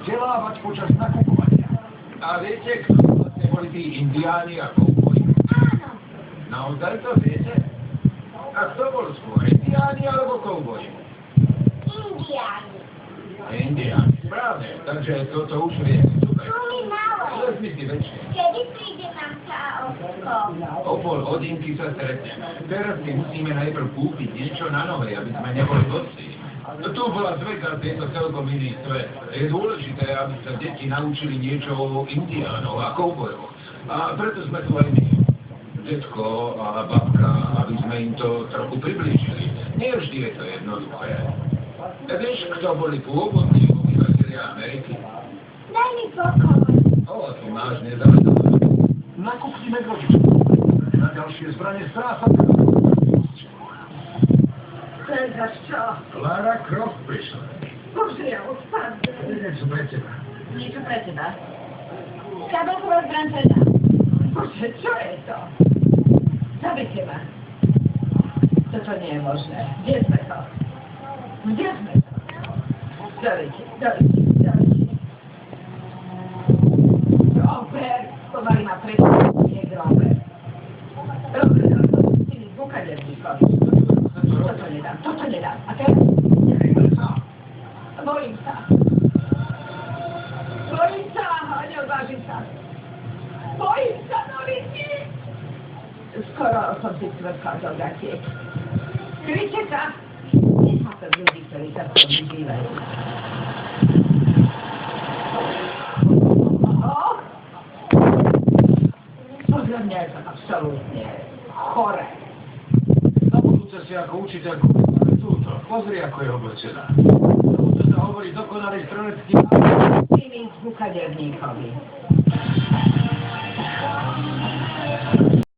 vzdelávať počas nakupovania. A viete, kto vlastne boli tí indiáni a kovboji? Áno. Naozaj to viete? A kto bol skôr, indiáni alebo kovboji? Indiáni. Indiáni, správne. Takže toto už viete. Super. Boli malé. Vezmi si väčšie. Kedy príde mamka a ocko? O pol hodinky sa stretneme. Teraz si musíme najprv kúpiť niečo na nohe, aby sme neboli bosí. Tu bola Vegas, je to celkom iný svet. Je dôležité, aby sa deti naučili niečo o indiánoch a kovbojoch. A preto sme tu aj my. Detko a babka, aby sme im to trochu priblížili. Nie vždy je to jednoduché. Vieš, kto boli pôvodní obyvatelia Ameriky? Daj mi pokoj. O, tu máš nezáležitosť. Nakúpime grožičku. Na ďalšie zbranie strása. Teraz čo? Clara Croft prišla. Bože, ja odpadne. Niečo pre teba. Niečo pre teba. Kabelková zbraň teda. Bože, čo je to? Zabite ma. Toto nie je možné. Kde sme to? Kde sme to? Zabite. Robert, pomaly ma prečo, nie Robert. Robert, ty mi bukaderníkovi. Toto nedám. A teraz? Bojím sa. A neodvážim sa. Bojím sa, novinky. Skoro som si stvrkal do gatiek. Kryte sa. Nechápem ľudí, ktorí sa v tom vyžívajú. Podľa mňa je to absolútne chore. Na budúce si ako učiteľku túto. Pozri, ako je oblečená. To sa hovorí dokonalý strelecký... Tými zvukaderníkovi.